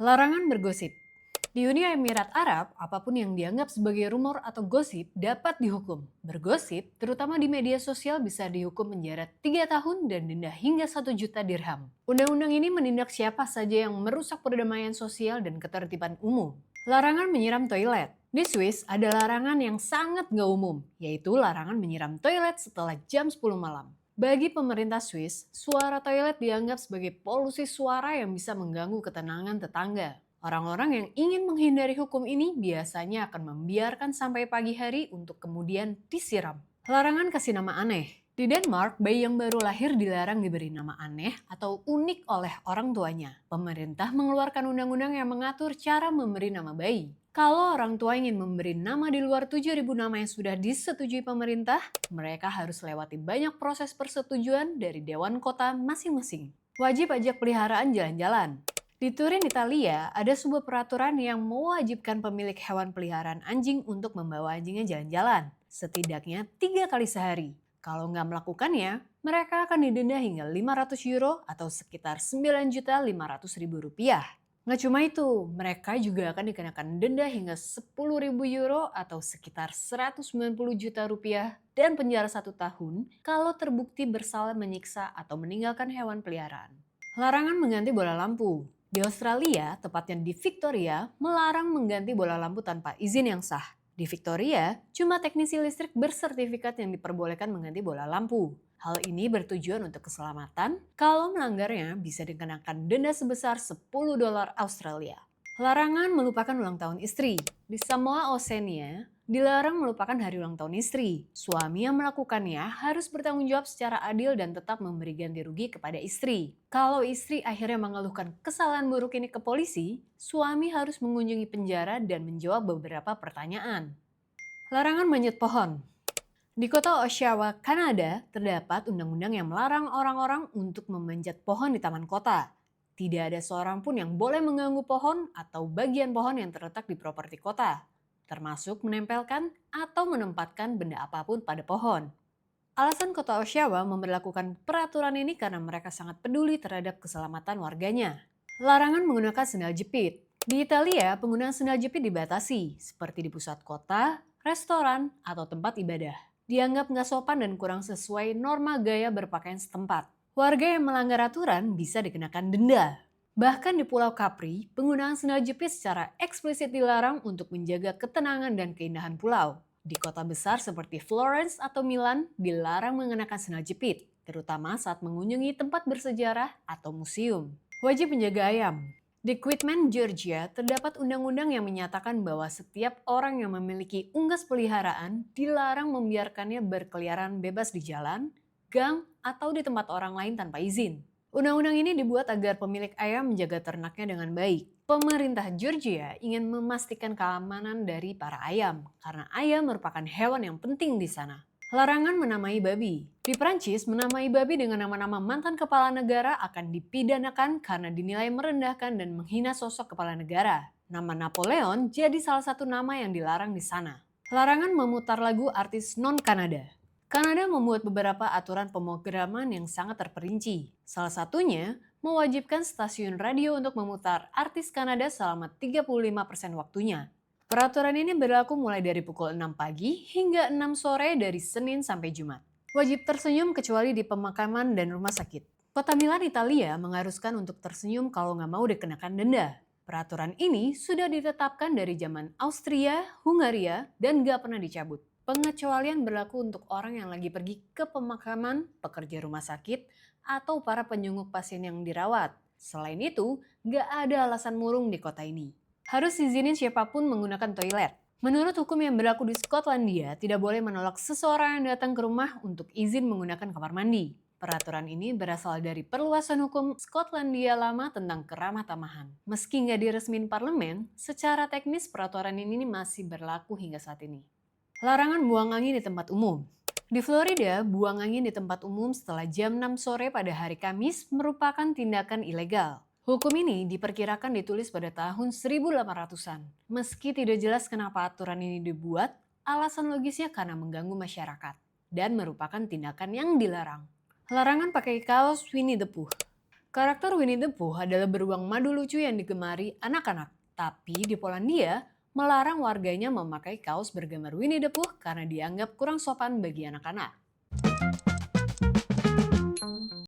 Larangan bergosip. Di Uni Emirat Arab, apapun yang dianggap sebagai rumor atau gosip dapat dihukum. Bergosip, terutama di media sosial, bisa dihukum penjara 3 tahun dan denda hingga 1 juta dirham. Undang-undang ini menindak siapa saja yang merusak perdamaian sosial dan ketertiban umum. Larangan menyiram toilet. Di Swiss ada larangan yang sangat nggak umum, yaitu larangan menyiram toilet setelah jam 10 malam. Bagi pemerintah Swiss, suara toilet dianggap sebagai polusi suara yang bisa mengganggu ketenangan tetangga. Orang-orang yang ingin menghindari hukum ini biasanya akan membiarkan sampai pagi hari untuk kemudian disiram. Larangan kasih nama aneh. Di Denmark, bayi yang baru lahir dilarang diberi nama aneh atau unik oleh orang tuanya. Pemerintah mengeluarkan undang-undang yang mengatur cara memberi nama bayi. Kalau orang tua ingin memberi nama di luar 7.000 nama yang sudah disetujui pemerintah, mereka harus lewati banyak proses persetujuan dari dewan kota masing-masing. Wajib pajak peliharaan jalan-jalan. Di Turin, Italia, ada sebuah peraturan yang mewajibkan pemilik hewan peliharaan anjing untuk membawa anjingnya jalan-jalan, setidaknya 3 kali sehari. Kalau nggak melakukannya, mereka akan didenda hingga 500 euro atau sekitar 9.500.000 rupiah. Nggak cuma itu, mereka juga akan dikenakan denda hingga 10.000 euro atau sekitar 190 juta rupiah dan penjara 1 tahun kalau terbukti bersalah menyiksa atau meninggalkan hewan peliharaan. Larangan mengganti bola lampu. Di Australia, tepatnya di Victoria, melarang mengganti bola lampu tanpa izin yang sah. Di Victoria, cuma teknisi listrik bersertifikat yang diperbolehkan mengganti bola lampu. Hal ini bertujuan untuk keselamatan, kalau melanggarnya bisa dikenakan denda sebesar 10 dolar Australia. Larangan melupakan ulang tahun istri. Di Samoa Oceania, dilarang melupakan hari ulang tahun istri. Suami yang melakukannya harus bertanggung jawab secara adil dan tetap memberi ganti rugi kepada istri. Kalau istri akhirnya mengeluhkan kesalahan buruk ini ke polisi, suami harus mengunjungi penjara dan menjawab beberapa pertanyaan. Larangan manjat pohon. Di kota Oshawa, Kanada, terdapat undang-undang yang melarang orang-orang untuk memanjat pohon di taman kota. Tidak ada seorang pun yang boleh mengganggu pohon atau bagian pohon yang terletak di properti kota, termasuk menempelkan atau menempatkan benda apapun pada pohon. Alasan kota Oshawa memberlakukan peraturan ini karena mereka sangat peduli terhadap keselamatan warganya. Larangan menggunakan sendal jepit. Di Italia, penggunaan sendal jepit dibatasi, seperti di pusat kota, restoran, atau tempat ibadah. Dianggap nggak sopan dan kurang sesuai norma gaya berpakaian setempat. Warga yang melanggar aturan bisa dikenakan denda. Bahkan di Pulau Capri, penggunaan sendal jepit secara eksplisit dilarang untuk menjaga ketenangan dan keindahan pulau. Di kota besar seperti Florence atau Milan, dilarang mengenakan sendal jepit, terutama saat mengunjungi tempat bersejarah atau museum. Wajib menjaga ayam. Di Quitman, Georgia, terdapat undang-undang yang menyatakan bahwa setiap orang yang memiliki unggas peliharaan dilarang membiarkannya berkeliaran bebas di jalan, gang, atau di tempat orang lain tanpa izin. Undang-undang ini dibuat agar pemilik ayam menjaga ternaknya dengan baik. Pemerintah Georgia ingin memastikan keamanan dari para ayam, karena ayam merupakan hewan yang penting di sana. Larangan menamai babi. Di Prancis, menamai babi dengan nama-nama mantan kepala negara akan dipidanakan karena dinilai merendahkan dan menghina sosok kepala negara. Nama Napoleon jadi salah satu nama yang dilarang di sana. Larangan memutar lagu artis non-Kanada. Kanada membuat beberapa aturan pemrograman yang sangat terperinci. Salah satunya, mewajibkan stasiun radio untuk memutar artis Kanada selama 35% waktunya. Peraturan ini berlaku mulai dari pukul 6 pagi hingga 6 sore dari Senin sampai Jumat. Wajib tersenyum kecuali di pemakaman dan rumah sakit. Kota Milan, Italia mengharuskan untuk tersenyum kalau nggak mau dikenakan denda. Peraturan ini sudah ditetapkan dari zaman Austria, Hungaria, dan nggak pernah dicabut. Pengecualian berlaku untuk orang yang lagi pergi ke pemakaman, pekerja rumah sakit, atau para penyungguh pasien yang dirawat. Selain itu, nggak ada alasan murung di kota ini. Harus izinin siapapun menggunakan toilet. Menurut hukum yang berlaku di Skotlandia, tidak boleh menolak seseorang yang datang ke rumah untuk izin menggunakan kamar mandi. Peraturan ini berasal dari perluasan hukum Skotlandia lama tentang keramah tamahan. Meski nggak diresmin parlemen, secara teknis peraturan ini masih berlaku hingga saat ini. Larangan buang angin di tempat umum. Di Florida, buang angin di tempat umum setelah jam 6 sore pada hari Kamis merupakan tindakan ilegal. Hukum ini diperkirakan ditulis pada tahun 1800-an. Meski tidak jelas kenapa aturan ini dibuat, alasan logisnya karena mengganggu masyarakat dan merupakan tindakan yang dilarang. Larangan pakai kaos Winnie the Pooh. Karakter Winnie the Pooh adalah beruang madu lucu yang digemari anak-anak. Tapi di Polandia, melarang warganya memakai kaos bergambar Winnie the Pooh karena dianggap kurang sopan bagi anak-anak.